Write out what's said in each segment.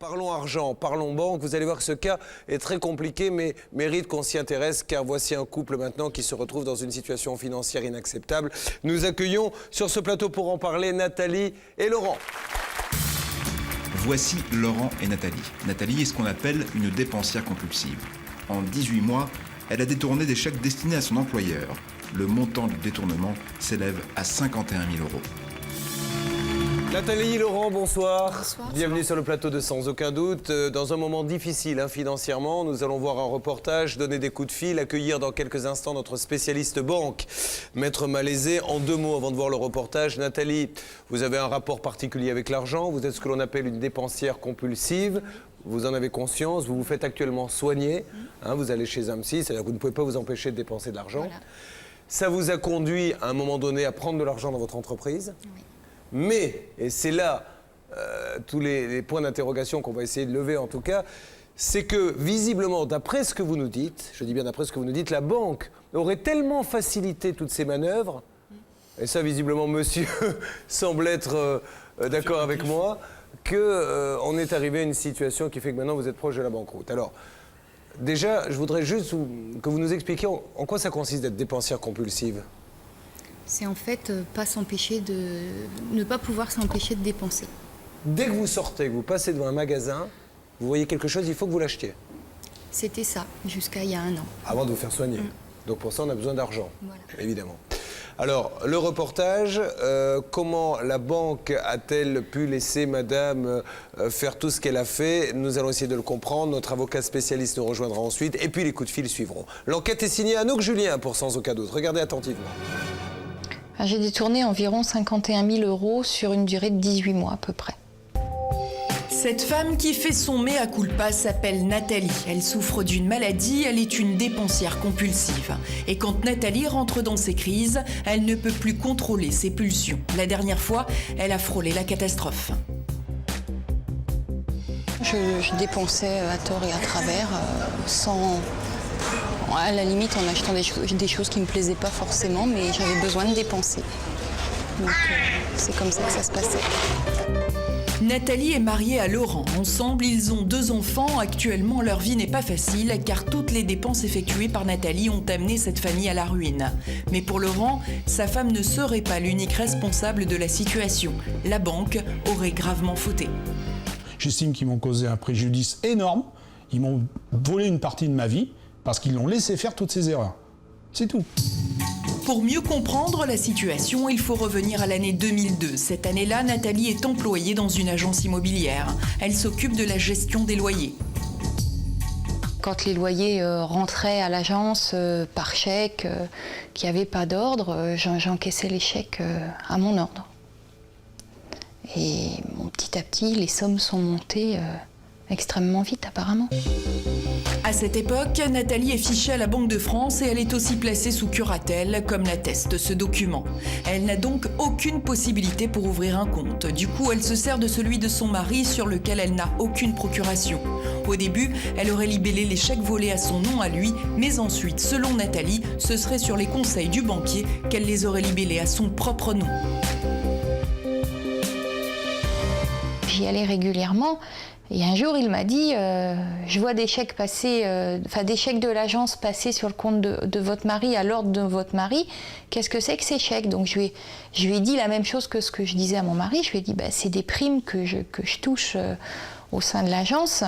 Parlons argent, parlons banque. Vous allez voir que ce cas est très compliqué, mais mérite qu'on s'y intéresse, car voici un couple maintenant qui se retrouve dans une situation financière inacceptable. Nous accueillons sur ce plateau pour en parler Nathalie et Laurent. Voici Laurent et Nathalie. Nathalie est ce qu'on appelle une dépensière compulsive. En 18 mois, elle a détourné des chèques destinés à son employeur. Le montant du détournement s'élève à 51 000 €. Nathalie, Laurent, bonsoir. Bonsoir. Bienvenue sur le plateau de Sans aucun doute. Dans un moment difficile financièrement, nous allons voir un reportage, donner des coups de fil, accueillir dans quelques instants notre spécialiste banque, Maître Malaisé. En 2 mots avant de voir le reportage, Nathalie, vous avez un rapport particulier avec l'argent. Vous êtes ce que l'on appelle une dépensière compulsive. Vous en avez conscience, vous vous faites actuellement soigner. Vous allez chez un psy, c'est-à-dire que vous ne pouvez pas vous empêcher de dépenser de l'argent. Voilà. Ça vous a conduit à un moment donné à prendre de l'argent dans votre entreprise. Oui. Mais, et c'est là tous les points d'interrogation qu'on va essayer de lever en tout cas, c'est que visiblement, d'après ce que vous nous dites, je dis bien d'après ce que vous nous dites, la banque aurait tellement facilité toutes ces manœuvres, et ça visiblement monsieur semble être d'accord avec moi, qu'on est arrivé à une situation qui fait que maintenant vous êtes proche de la banqueroute. Alors, déjà, je voudrais juste que vous nous expliquiez en quoi ça consiste d'être dépensière compulsive. C'est en fait ne pas pouvoir s'empêcher de dépenser. Dès que vous sortez, que vous passez devant un magasin, vous voyez quelque chose, il faut que vous l'achetiez. C'était ça, jusqu'à il y a 1 an. Avant de vous faire soigner. Donc pour ça, on a besoin d'argent, Voilà. évidemment. Alors, le reportage, comment la banque a-t-elle pu laisser madame faire tout ce qu'elle a fait? Nous allons essayer de le comprendre. Notre avocat spécialiste nous rejoindra ensuite. Et puis les coups de fil suivront. L'enquête est signée Anouk Julien pour Sans aucun doute. Regardez attentivement. J'ai détourné environ 51 000 € sur une durée de 18 mois à peu près. Cette femme qui fait son mea culpa s'appelle Nathalie. Elle souffre d'une maladie, elle est une dépensière compulsive. Et quand Nathalie rentre dans ses crises, elle ne peut plus contrôler ses pulsions. La dernière fois, elle a frôlé la catastrophe. Je dépensais à tort et à travers, à la limite en achetant des choses qui ne me plaisaient pas forcément, mais j'avais besoin de dépenser. Donc c'est comme ça que ça se passait. Nathalie est mariée à Laurent. Ensemble, ils ont 2 enfants. Actuellement, leur vie n'est pas facile car toutes les dépenses effectuées par Nathalie ont amené cette famille à la ruine. Mais pour Laurent, sa femme ne serait pas l'unique responsable de la situation. La banque aurait gravement fauté. J'estime qu'ils m'ont causé un préjudice énorme. Ils m'ont volé une partie de ma vie parce qu'ils l'ont laissé faire toutes ces erreurs. C'est tout. Pour mieux comprendre la situation, il faut revenir à l'année 2002. Cette année-là, Nathalie est employée dans une agence immobilière. Elle s'occupe de la gestion des loyers. Quand les loyers rentraient à l'agence par chèque, qu'il n'y avait pas d'ordre, j'encaissais les chèques à mon ordre. Et petit à petit, les sommes sont montées extrêmement vite apparemment. À cette époque, Nathalie est fichée à la Banque de France et elle est aussi placée sous curatelle, comme l'atteste ce document. Elle n'a donc aucune possibilité pour ouvrir un compte. Du coup, elle se sert de celui de son mari sur lequel elle n'a aucune procuration. Au début, elle aurait libellé les chèques volés à son nom à lui, mais ensuite, selon Nathalie, ce serait sur les conseils du banquier qu'elle les aurait libellés à son propre nom. J'y allais régulièrement. Et un jour, il m'a dit, je vois des chèques passer, des chèques de l'agence passer sur le compte de votre mari, à l'ordre de votre mari. Qu'est-ce que c'est que ces chèques? Donc je lui ai dit la même chose que ce que je disais à mon mari. Je lui ai dit, c'est des primes que je touche au sein de l'agence.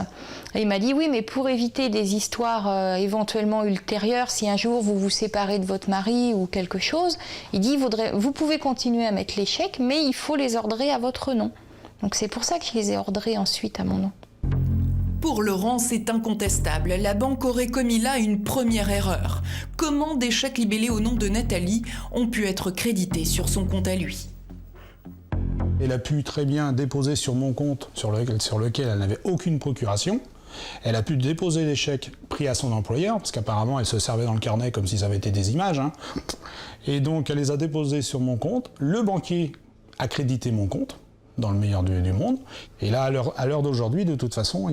Et il m'a dit, oui, mais pour éviter des histoires éventuellement ultérieures, si un jour vous vous séparez de votre mari ou quelque chose, il dit, vous pouvez continuer à mettre les chèques, mais il faut les ordrer à votre nom. Donc c'est pour ça que je les ai ordrés ensuite à mon nom. Pour Laurent, c'est incontestable. La banque aurait commis là une première erreur. Comment des chèques libellés au nom de Nathalie ont pu être crédités sur son compte à lui? Elle a pu très bien déposer sur mon compte, sur lequel elle n'avait aucune procuration. Elle a pu déposer des chèques pris à son employeur, parce qu'apparemment elle se servait dans le carnet comme si ça avait été des images. Et donc elle les a déposés sur mon compte. Le banquier a crédité mon compte, dans le meilleur du monde. Et là, à l'heure d'aujourd'hui, de toute façon,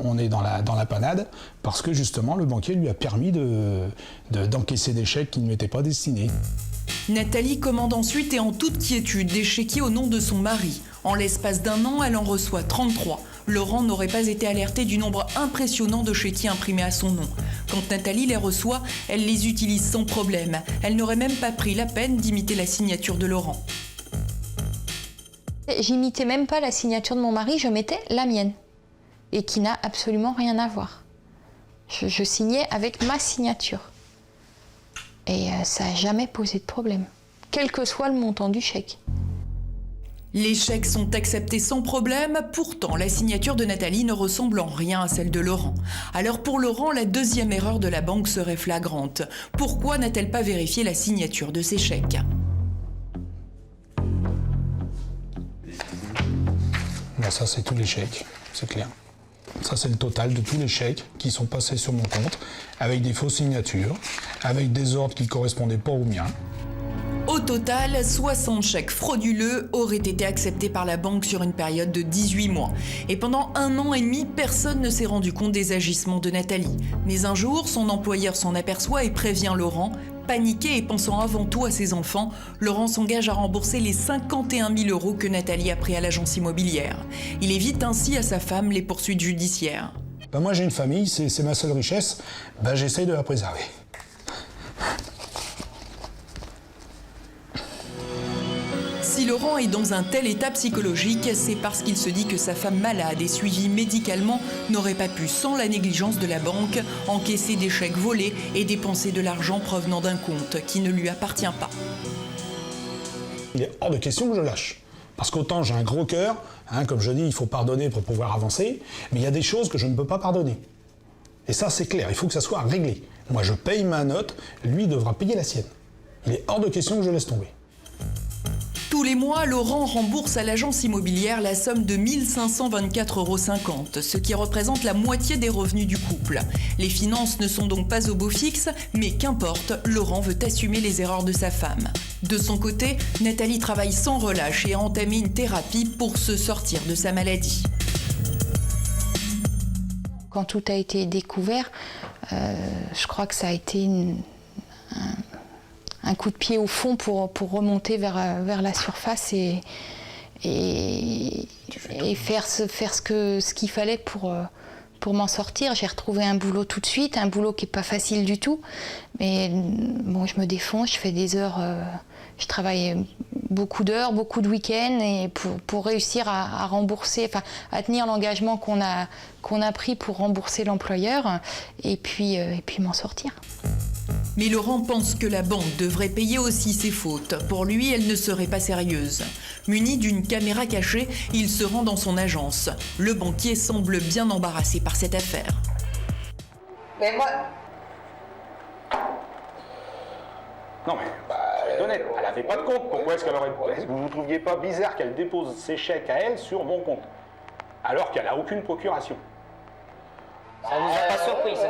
on est dans la panade, parce que justement, le banquier lui a permis d'encaisser des chèques qui ne m'étaient pas destinés. Nathalie commande ensuite et en toute quiétude des chéquiers au nom de son mari. En l'espace d'1 an, elle en reçoit 33. Laurent n'aurait pas été alerté du nombre impressionnant de chéquiers imprimés à son nom. Quand Nathalie les reçoit, elle les utilise sans problème. Elle n'aurait même pas pris la peine d'imiter la signature de Laurent. J'imitais même pas la signature de mon mari, je mettais la mienne. Et qui n'a absolument rien à voir. Je signais avec ma signature. Et ça n'a jamais posé de problème, quel que soit le montant du chèque. Les chèques sont acceptés sans problème, pourtant la signature de Nathalie ne ressemble en rien à celle de Laurent. Alors pour Laurent, la deuxième erreur de la banque serait flagrante. Pourquoi n'a-t-elle pas vérifié la signature de ses chèques ? Ben ça, c'est tous les chèques, c'est clair. Ça, c'est le total de tous les chèques qui sont passés sur mon compte, avec des fausses signatures, avec des ordres qui ne correspondaient pas aux miens. Au total, 60 chèques frauduleux auraient été acceptés par la banque sur une période de 18 mois. Et pendant 1 an et demi, personne ne s'est rendu compte des agissements de Nathalie. Mais un jour, son employeur s'en aperçoit et prévient Laurent. Paniqué et pensant avant tout à ses enfants, Laurent s'engage à rembourser les 51 000 € que Nathalie a pris à l'agence immobilière. Il évite ainsi à sa femme les poursuites judiciaires. Ben moi, j'ai une famille, c'est ma seule richesse, ben j'essaye de la préserver. Si Laurent est dans un tel état psychologique, c'est parce qu'il se dit que sa femme malade et suivie médicalement n'aurait pas pu, sans la négligence de la banque, encaisser des chèques volés et dépenser de l'argent provenant d'un compte qui ne lui appartient pas. Il est hors de question que je lâche. Parce qu'autant j'ai un gros cœur, comme je dis, il faut pardonner pour pouvoir avancer, mais il y a des choses que je ne peux pas pardonner. Et ça, c'est clair, il faut que ça soit réglé. Moi, je paye ma note, lui devra payer la sienne. Il est hors de question que je laisse tomber. Tous les mois, Laurent rembourse à l'agence immobilière la somme de 1 524,50 €, ce qui représente la moitié des revenus du couple. Les finances ne sont donc pas au beau fixe, mais qu'importe, Laurent veut assumer les erreurs de sa femme. De son côté, Nathalie travaille sans relâche et a entamé une thérapie pour se sortir de sa maladie. Quand tout a été découvert, je crois que ça a été un coup de pied au fond pour remonter vers la surface et faire ce qu'il fallait pour m'en sortir. J'ai retrouvé un boulot tout de suite, un boulot qui n'est pas facile du tout. Mais bon, je me défonce, je fais des heures, je travaille beaucoup d'heures, beaucoup de week-ends et pour réussir à rembourser, enfin à tenir l'engagement qu'on a pris pour rembourser l'employeur et puis m'en sortir. Mais Laurent pense que la banque devrait payer aussi ses fautes. Pour lui, elle ne serait pas sérieuse. Muni d'une caméra cachée, il se rend dans son agence. Le banquier semble bien embarrassé par cette affaire. Mais moi... Non mais, elle est honnête, elle n'avait pas de compte. Pourquoi est-ce qu'elle aurait... Vous ne trouviez pas bizarre qu'elle dépose ses chèques à elle sur mon compte, alors qu'elle n'a aucune procuration? Ça vous a pas surpris, ça?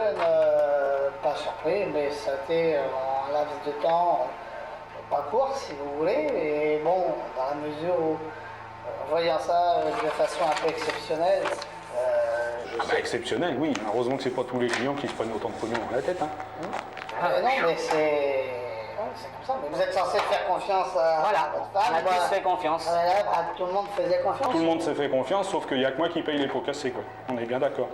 Pas surpris, mais ça a été un laps de temps pas court, si vous voulez. Et bon, dans la mesure où, voyant ça de façon un peu exceptionnelle... exceptionnel, oui. Heureusement que c'est pas tous les clients qui se prennent autant de pognon dans la tête. Hein. Non, mais c'est comme ça. Mais vous êtes censé faire confiance à votre femme. On a tous fait confiance. Tout le monde faisait confiance. Tout le monde s'est fait confiance, sauf qu'il n'y a que moi qui paye les pots cassés, quoi. On est bien d'accord.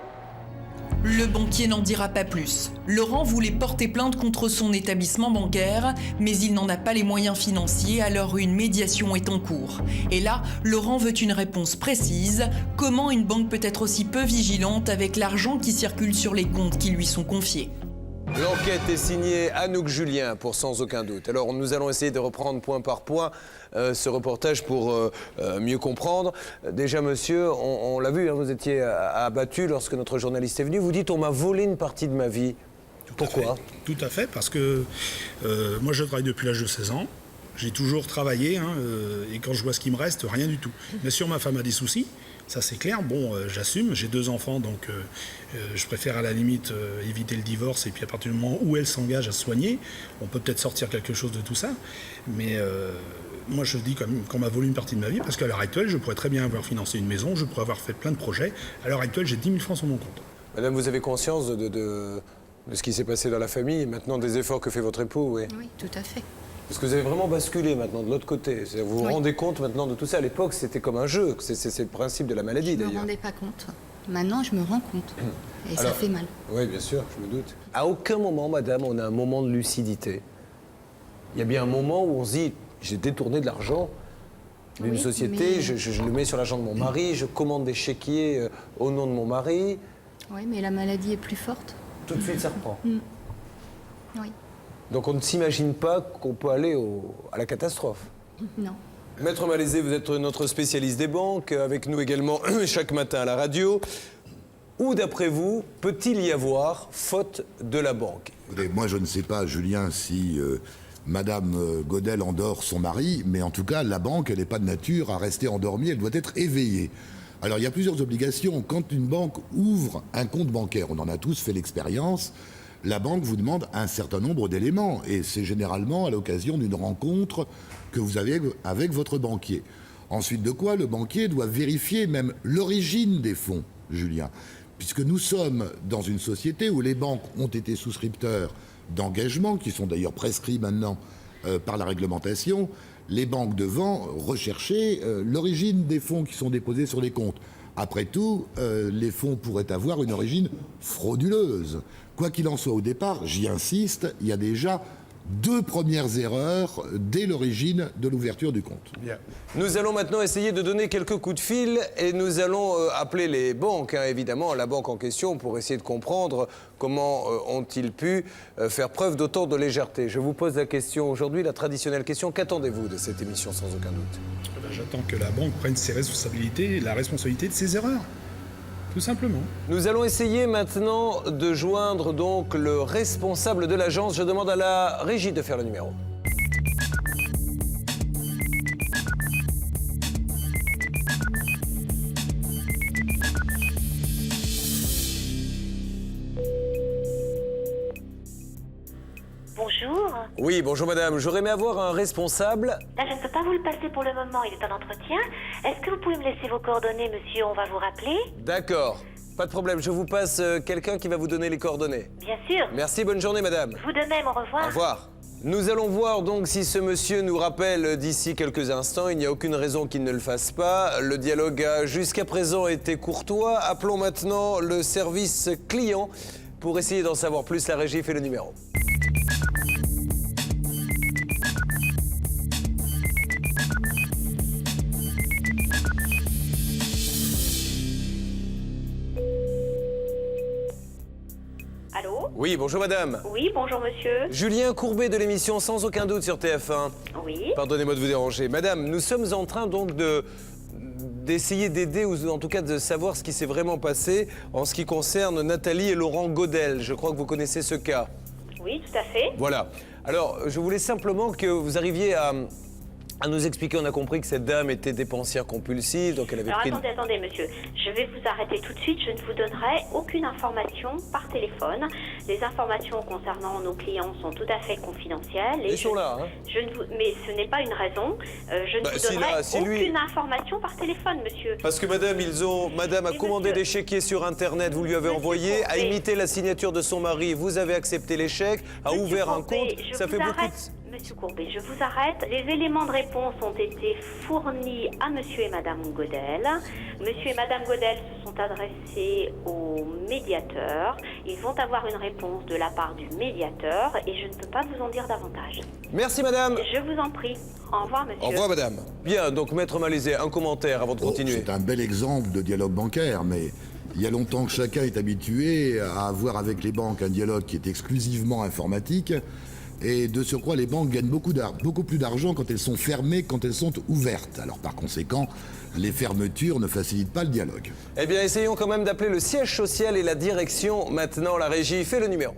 Le banquier n'en dira pas plus. Laurent voulait porter plainte contre son établissement bancaire, mais il n'en a pas les moyens financiers alors une médiation est en cours. Et là, Laurent veut une réponse précise. Comment une banque peut être aussi peu vigilante avec l'argent qui circule sur les comptes qui lui sont confiés ? L'enquête est signée Anouk Julien, pour sans aucun doute. Alors, nous allons essayer de reprendre point par point ce reportage pour mieux comprendre. Déjà, monsieur, on l'a vu, hein, vous étiez abattu lorsque notre journaliste est venu. Vous dites, on m'a volé une partie de ma vie. Pourquoi ? Tout à fait, parce que moi, je travaille depuis l'âge de 16 ans. J'ai toujours travaillé, et quand je vois ce qui me reste, rien du tout. Bien sûr, ma femme a des soucis. Ça, c'est clair. Bon, j'assume. J'ai 2 enfants, donc je préfère à la limite éviter le divorce. Et puis, à partir du moment où elle s'engage à se soigner, on peut peut-être sortir quelque chose de tout ça. Mais moi, je dis qu'on m'a volé une partie de ma vie, parce qu'à l'heure actuelle, je pourrais très bien avoir financé une maison, je pourrais avoir fait plein de projets. À l'heure actuelle, j'ai 10 000 francs sur mon compte. Madame, vous avez conscience de ce qui s'est passé dans la famille et maintenant des efforts que fait votre époux, oui. Oui, tout à fait. Parce que vous avez vraiment basculé maintenant de l'autre côté. Vous vous rendez compte maintenant de tout ça. À l'époque, c'était comme un jeu. C'est le principe de la maladie, Je ne me d'ailleurs. rendais pas compte. Maintenant, je me rends compte. Et ça Alors, fait mal. Oui, bien sûr, je me doute. À aucun moment, madame, on a un moment de lucidité. Il y a bien un moment où on se dit, j'ai détourné de l'argent d'une Oui, société, mais- je le mets sur l'argent de mon mari, je commande des chéquiers au nom de mon mari. Oui, mais la maladie est plus forte. Tout de suite, ça reprend. Oui. Donc on ne s'imagine pas qu'on peut aller à la catastrophe. Non. Maître Malaisé, vous êtes notre spécialiste des banques, avec nous également chaque matin à la radio. Où, d'après vous, peut-il y avoir faute de la banque? Écoutez, moi, je ne sais pas, Julien, si Madame Godel endort son mari, mais en tout cas, la banque, elle n'est pas de nature à rester endormie, elle doit être éveillée. Alors, il y a plusieurs obligations. Quand une banque ouvre un compte bancaire, on en a tous fait l'expérience, la banque vous demande un certain nombre d'éléments. Et c'est généralement à l'occasion d'une rencontre que vous avez avec votre banquier. Ensuite de quoi, le banquier doit vérifier même l'origine des fonds, Julien. Puisque nous sommes dans une société où les banques ont été souscripteurs d'engagements, qui sont d'ailleurs prescrits maintenant par la réglementation, les banques devant rechercher l'origine des fonds qui sont déposés sur les comptes. Après tout, les fonds pourraient avoir une origine frauduleuse. Quoi qu'il en soit au départ, j'y insiste, il y a déjà 2 premières erreurs dès l'origine de l'ouverture du compte. Bien. Nous allons maintenant essayer de donner quelques coups de fil et nous allons appeler les banques, hein, évidemment, la banque en question, pour essayer de comprendre comment ont-ils pu faire preuve d'autant de légèreté. Je vous pose la question aujourd'hui, la traditionnelle question, qu'attendez-vous de cette émission sans aucun doute? J'attends que la banque prenne ses responsabilités, la responsabilité de ses erreurs. Tout simplement. Nous allons essayer maintenant de joindre donc le responsable de l'agence. Je demande à la régie de faire le numéro. Bonjour. Oui, bonjour madame. J'aurais aimé avoir un responsable. Là, je ne peux pas vous le passer pour le moment, il est en entretien. Est-ce que vous pouvez me laisser vos coordonnées, monsieur? On va vous rappeler. D'accord. Pas de problème. Je vous passe quelqu'un qui va vous donner les coordonnées. Bien sûr. Merci, bonne journée madame. Vous de même, au revoir. Au revoir. Nous allons voir donc si ce monsieur nous rappelle d'ici quelques instants. Il n'y a aucune raison qu'il ne le fasse pas. Le dialogue a jusqu'à présent été courtois. Appelons maintenant le service client pour essayer d'en savoir plus. La régie fait le numéro. Allô? Oui, bonjour madame. Oui, bonjour monsieur. Julien Courbet de l'émission Sans aucun doute sur TF1. Oui. Pardonnez-moi de vous déranger. Madame, nous sommes en train donc d'essayer d'aider, ou en tout cas de savoir ce qui s'est vraiment passé en ce qui concerne Nathalie et Laurent Godel. Je crois que vous connaissez ce cas. Oui, tout à fait. Voilà. Alors, je voulais simplement que vous arriviez à nous expliquer. On a compris que cette dame était dépensière compulsive, donc elle avait Alors pris... attendez, monsieur. Je vais vous arrêter tout de suite. Je ne vous donnerai aucune information par téléphone. Les informations concernant nos clients sont tout à fait confidentielles. Ils sont là, hein. Mais ce n'est pas une raison. Je ne vous donnerai aucune information par téléphone, monsieur. Parce que madame a Mais commandé monsieur- des chéquiers sur Internet, vous lui avez Monsieur envoyé, a Courbet. imité la signature de son mari, vous avez accepté les chèques, a Monsieur ouvert un Courbet, compte, je ça vous fait beaucoup arrête. Monsieur Courbet, je vous arrête. Les éléments de réponse ont été fournis à monsieur et madame Godel. Monsieur et madame Godel se sont adressés au médiateur. Ils vont avoir une réponse de la part du médiateur et je ne peux pas vous en dire davantage. Merci madame. Je vous en prie. Au revoir, monsieur. Au revoir madame. Bien, donc maître Malaisé, un commentaire avant de continuer. C'est un bel exemple de dialogue bancaire, mais il y a longtemps que chacun est habitué à avoir avec les banques un dialogue qui est exclusivement informatique. Et de surcroît, les banques gagnent beaucoup plus d'argent quand elles sont fermées que quand elles sont ouvertes. Alors par conséquent, les fermetures ne facilitent pas le dialogue. Eh bien, essayons quand même d'appeler le siège social et la direction. Maintenant, la régie fait le numéro.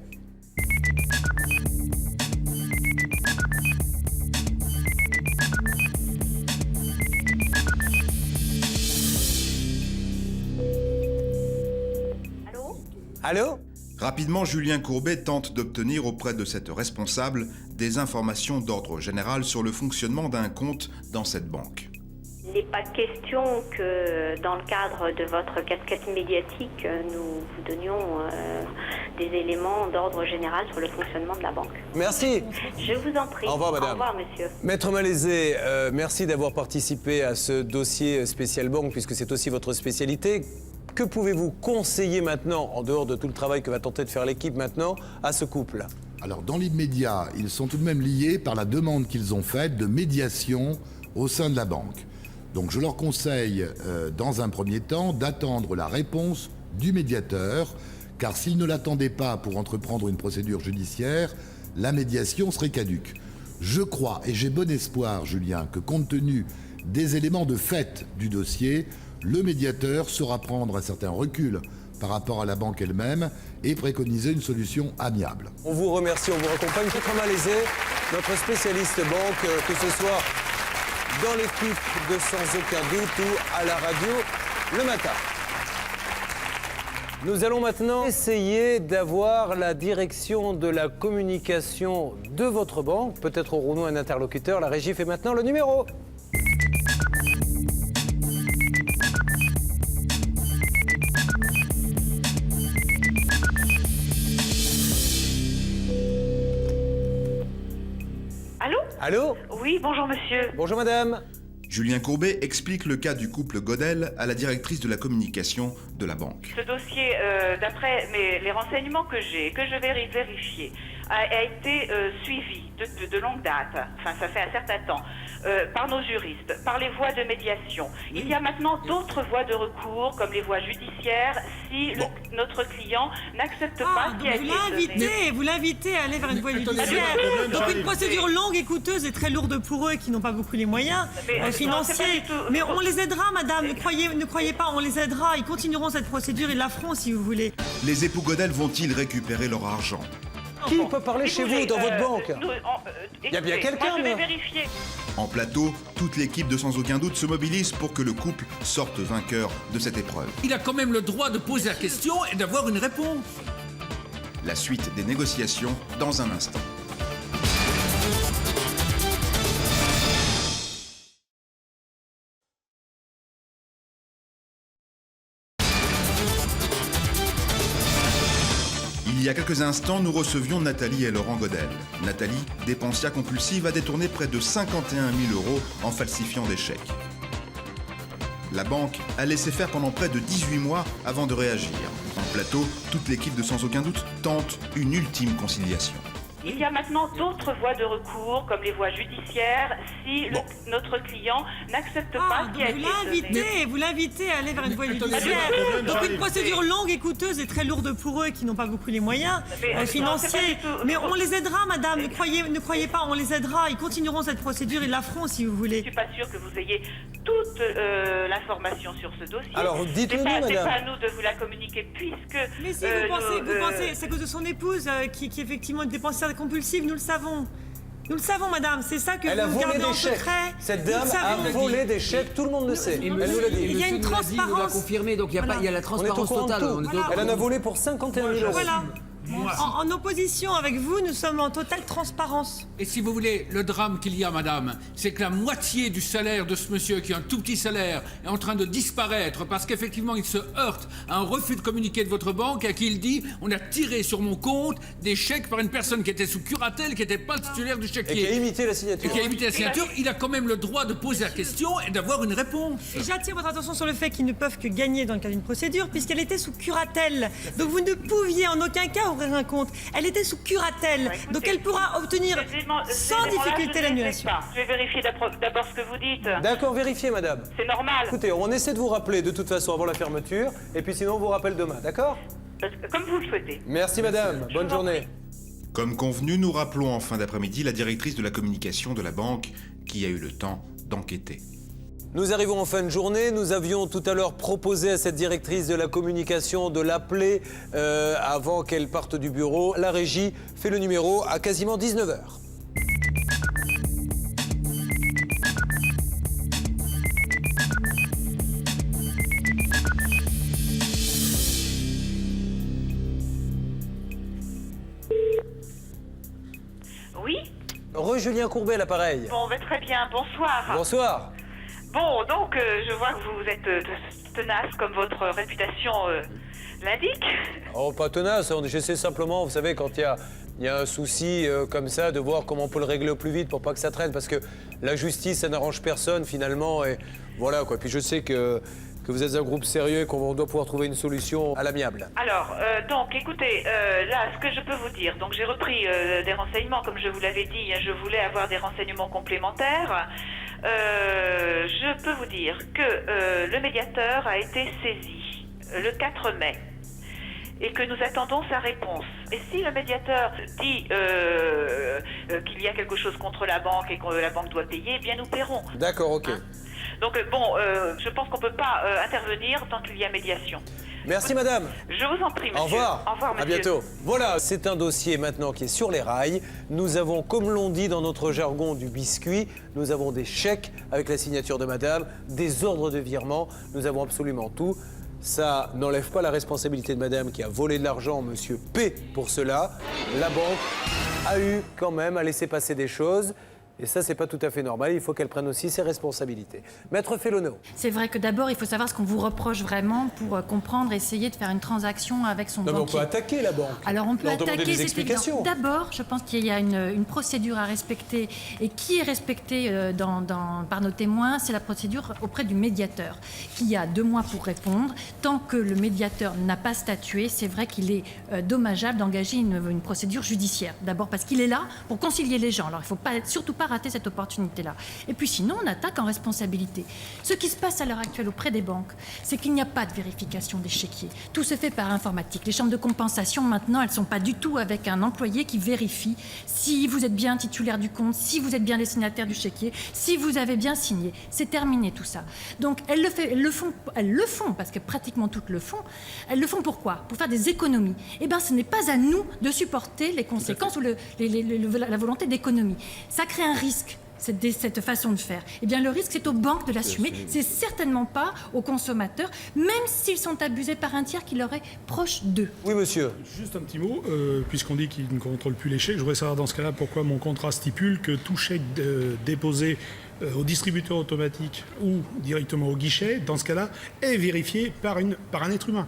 Allô? Allô? Rapidement, Julien Courbet tente d'obtenir auprès de cette responsable des informations d'ordre général sur le fonctionnement d'un compte dans cette banque. Il n'est pas question que dans le cadre de votre casquette médiatique, nous vous donnions des éléments d'ordre général sur le fonctionnement de la banque. Merci. Je vous en prie. Au revoir, madame. Au revoir, monsieur. Maître Malaisé, merci d'avoir participé à ce dossier spécial banque, puisque c'est aussi votre spécialité. Que pouvez-vous conseiller maintenant, en dehors de tout le travail que va tenter de faire l'équipe maintenant, à ce couple? Alors, dans l'immédiat, ils sont tout de même liés par la demande qu'ils ont faite de médiation au sein de la banque. Donc, je leur conseille, dans un premier temps, d'attendre la réponse du médiateur, car s'ils ne l'attendaient pas pour entreprendre une procédure judiciaire, la médiation serait caduque. Je crois, et j'ai bon espoir, Julien, que compte tenu des éléments de fait du dossier, le médiateur saura prendre un certain recul par rapport à la banque elle-même et préconiser une solution amiable. On vous remercie, on vous raccompagne. Maître Malaisé, notre spécialiste banque, que ce soit dans l'équipe de Sans Aucun Doute ou à la radio le matin. Nous allons maintenant essayer d'avoir la direction de la communication de votre banque. Peut-être aurons-nous un interlocuteur. La régie fait maintenant le numéro. Allô? Allô? Oui, bonjour monsieur. Bonjour madame. Julien Courbet explique le cas du couple Godel à la directrice de la communication de la banque. Ce dossier, d'après les renseignements que j'ai, que je vais vérifier, a été suivi de longue date, enfin ça fait un certain temps, par nos juristes, par les voies de médiation. Oui. Il y a maintenant d'autres voies de recours, comme les voies judiciaires, si notre client n'accepte pas ce qui a été donné. Vous l'invitez à aller vers une voie judiciaire. Donc une procédure longue et coûteuse et très lourde pour eux qui n'ont pas beaucoup les moyens financiers. Mais on les aidera, madame, ne croyez pas, on les aidera. Ils continueront cette procédure, ils la feront si vous voulez. Les époux Godel vont-ils récupérer leur argent? Qui peut parler chez vous, dans votre banque? Il y a bien quelqu'un, je vais vérifier. En plateau, toute l'équipe de Sans Aucun Doute se mobilise pour que le couple sorte vainqueur de cette épreuve. Il a quand même le droit de poser la question et d'avoir une réponse. La suite des négociations dans un instant. Il y a quelques instants, nous recevions Nathalie et Laurent Godel. Nathalie, dépensière compulsive, a détourné près de 51 000 € en falsifiant des chèques. La banque a laissé faire pendant près de 18 mois avant de réagir. En plateau, toute l'équipe de Sans Aucun Doute tente une ultime conciliation. Il y a maintenant d'autres voies de recours, comme les voies judiciaires, si notre client n'accepte pas ce qui a été donné. Vous l'invitez à aller vers une voie judiciaire. Donc une procédure longue et coûteuse et très lourde pour eux qui n'ont pas beaucoup les moyens financiers. Mais on les aidera, madame, ne croyez pas, on les aidera. Ils continueront cette procédure, ils la feront si vous voulez. Je ne suis pas sûre que vous ayez toute l'information sur ce dossier. Alors dites-le-nous, madame. C'est pas à nous de vous la communiquer puisque... Mais si vous pensez, c'est à cause de son épouse qui effectivement est dépensière compulsive, nous le savons. Nous le savons, madame, c'est ça que vous gardez en secret. Cette dame a volé des chèques, tout le monde le sait. Elle nous l'a dit. Il y a une transparence. Il nous l'a confirmé, donc il y a la transparence totale. Elle en a volé pour 51 000 €. Voilà. En opposition avec vous, nous sommes en totale transparence. Et si vous voulez, le drame qu'il y a, madame, c'est que la moitié du salaire de ce monsieur, qui a un tout petit salaire, est en train de disparaître parce qu'effectivement, il se heurte à un refus de communiquer de votre banque à qui il dit « On a tiré sur mon compte des chèques par une personne qui était sous curatelle, qui n'était pas le titulaire du chéquier. » Et qui a imité la signature. Il a quand même le droit de poser la question et d'avoir une réponse. J'attire votre attention sur le fait qu'ils ne peuvent que gagner dans le cadre d'une procédure puisqu'elle était sous curatelle. Donc vous ne pouviez en aucun cas ouvrir un compte. Elle était sous curatelle, donc elle pourra obtenir sans difficulté l'annulation. Je vais vérifier d'abord ce que vous dites. D'accord, vérifiez, madame. C'est normal. Écoutez, on essaie de vous rappeler de toute façon avant la fermeture, et puis sinon on vous rappelle demain, d'accord? Comme vous le souhaitez. Merci, madame. Bonne journée. Comme convenu, nous rappelons en fin d'après-midi la directrice de la communication de la banque qui a eu le temps d'enquêter. Nous arrivons en fin de journée. Nous avions tout à l'heure proposé à cette directrice de la communication de l'appeler avant qu'elle parte du bureau. La régie fait le numéro à quasiment 19h. Oui. Julien Courbet, l'appareil. Bon, très bien. Bonsoir. Bonsoir. Bon, donc, je vois que vous êtes tenace comme votre réputation l'indique. Oh, pas tenace, j'essaie simplement, vous savez, quand il y a un souci comme ça, de voir comment on peut le régler au plus vite pour pas que ça traîne, parce que la justice, ça n'arrange personne finalement, et voilà quoi. Puis je sais que vous êtes un groupe sérieux et qu'on doit pouvoir trouver une solution à l'amiable. Alors, donc, écoutez, là, ce que je peux vous dire, donc j'ai repris des renseignements, comme je vous l'avais dit, je voulais avoir des renseignements complémentaires. Je peux vous dire que le médiateur a été saisi le 4 mai. Et que nous attendons sa réponse. Et si le médiateur dit qu'il y a quelque chose contre la banque et que la banque doit payer, eh bien nous paierons. D'accord, ok. Hein? Donc bon, je pense qu'on ne peut pas intervenir tant qu'il y a médiation. Merci madame. Je vous en prie, monsieur. Au revoir. Au revoir, monsieur. À bientôt. Voilà, c'est un dossier maintenant qui est sur les rails. Nous avons, comme l'on dit dans notre jargon, du biscuit. Nous avons des chèques avec la signature de madame, des ordres de virement. Nous avons absolument tout. Ça n'enlève pas la responsabilité de madame qui a volé de l'argent, monsieur P pour cela. La banque a eu quand même à laisser passer des choses. Et ça, c'est pas tout à fait normal. Il faut qu'elle prenne aussi ses responsabilités. Maître Féloneau. C'est vrai que d'abord, il faut savoir ce qu'on vous reproche vraiment pour comprendre, essayer de faire une transaction avec son banquier. Non, mais on peut attaquer la banque. Alors, on peut attaquer, des c'est explications. évident. D'abord, je pense qu'il y a une procédure à respecter et qui est respectée par nos témoins, c'est la procédure auprès du médiateur, qui a 2 mois pour répondre. Tant que le médiateur n'a pas statué, c'est vrai qu'il est dommageable d'engager une procédure judiciaire. D'abord parce qu'il est là pour concilier les gens. Alors, il ne faut surtout pas rater cette opportunité-là. Et puis sinon, on attaque en responsabilité. Ce qui se passe à l'heure actuelle auprès des banques, c'est qu'il n'y a pas de vérification des chéquiers. Tout se fait par informatique. Les chambres de compensation, maintenant, elles ne sont pas du tout avec un employé qui vérifie si vous êtes bien titulaire du compte, si vous êtes bien destinataire du chéquier, si vous avez bien signé. C'est terminé tout ça. Donc, elles le font parce que pratiquement toutes le font. Elles le font pourquoi ? Pour faire des économies. Eh bien, ce n'est pas à nous de supporter les conséquences ou la volonté d'économie. Ça crée un risque. Cette façon de faire. Eh bien, le risque, c'est aux banques de l'assumer. C'est certainement pas aux consommateurs, même s'ils sont abusés par un tiers qui leur est proche d'eux. Oui, monsieur. Juste un petit mot, puisqu'on dit qu'ils ne contrôlent plus les chèques, je voudrais savoir dans ce cas-là pourquoi mon contrat stipule que tout chèque déposé au distributeur automatique ou directement au guichet, dans ce cas-là, est vérifié par un être humain.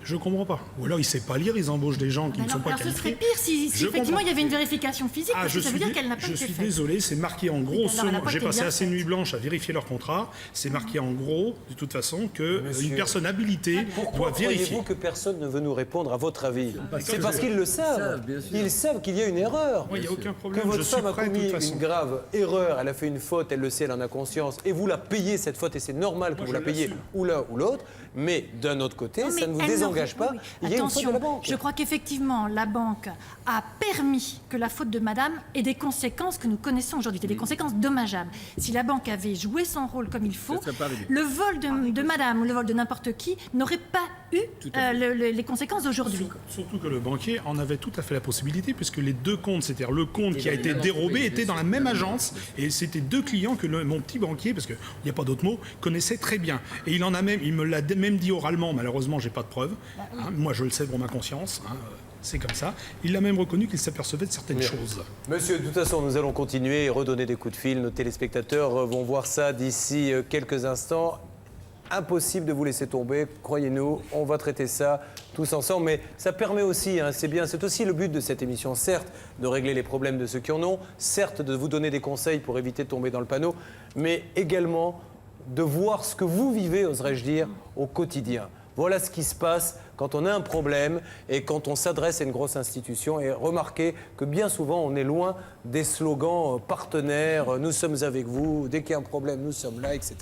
Je ne comprends pas. Ou alors ils ne savent pas lire, ils embauchent des gens qui ne sont pas qualifiés. Ce serait pire si effectivement il y avait une vérification physique, parce que ça veut dire qu'elle n'a pas été faite. Je suis désolé, c'est marqué en gros, j'ai passé assez nuit blanche à vérifier leur contrat, c'est marqué en gros, de toute façon, qu'une personne habilitée doit vérifier. Croyez-vous que personne ne veut nous répondre à votre avis? C'est parce qu'ils le savent. Ils savent qu'il y a une erreur. Il n'y a aucun problème. Que votre femme a commis une grave erreur, elle a fait une faute, elle le sait, elle en a conscience, et vous la payez cette faute, et c'est normal que vous la payiez ou l'un ou l'autre, mais d'un autre côté, ça ne vous désengage pas. Il y a une faute de la banque. Je crois qu'effectivement, la banque a permis que la faute de madame ait des conséquences que nous connaissons aujourd'hui, des conséquences dommageables. Si la banque avait joué son rôle comme il faut, le vol de madame ou le vol de n'importe qui n'aurait pas eu les conséquences d'aujourd'hui. Surtout que le banquier en avait tout à fait la possibilité, puisque les 2 comptes, c'est-à-dire le compte qui a été dérobé, étaient dans la même agence, et c'était 2 clients que mon petit banquier, parce qu'il n'y a pas d'autre mot, connaissait très bien. Et il me l'a même dit oralement, malheureusement, j'ai pas de preuves. Moi, je le sais pour ma conscience. C'est comme ça. Il a même reconnu qu'il s'apercevait de certaines choses. Monsieur, de toute façon, nous allons continuer et redonner des coups de fil. Nos téléspectateurs vont voir ça d'ici quelques instants. Impossible de vous laisser tomber, croyez-nous, on va traiter ça tous ensemble, mais ça permet aussi, c'est bien, c'est aussi le but de cette émission, certes, de régler les problèmes de ceux qui en ont, certes, de vous donner des conseils pour éviter de tomber dans le panneau, mais également de voir ce que vous vivez, oserais-je dire, au quotidien. Voilà ce qui se passe quand on a un problème et quand on s'adresse à une grosse institution. Et remarquez que bien souvent, on est loin des slogans partenaires, nous sommes avec vous, dès qu'il y a un problème, nous sommes là, etc.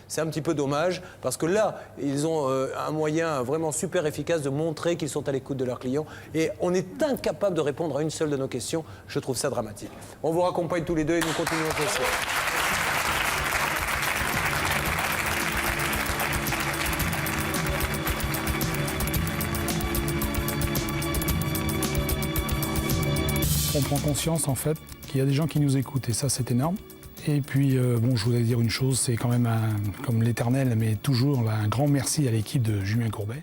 C'est un petit peu dommage parce que là, ils ont un moyen vraiment super efficace de montrer qu'ils sont à l'écoute de leurs clients. Et on est incapable de répondre à une seule de nos questions. Je trouve ça dramatique. On vous raccompagne tous les deux et nous continuons ce soir. On prend conscience en fait qu'il y a des gens qui nous écoutent et ça c'est énorme. Et puis bon, je voudrais dire une chose, c'est quand même comme l'éternel, mais toujours un grand merci à l'équipe de Julien Courbet.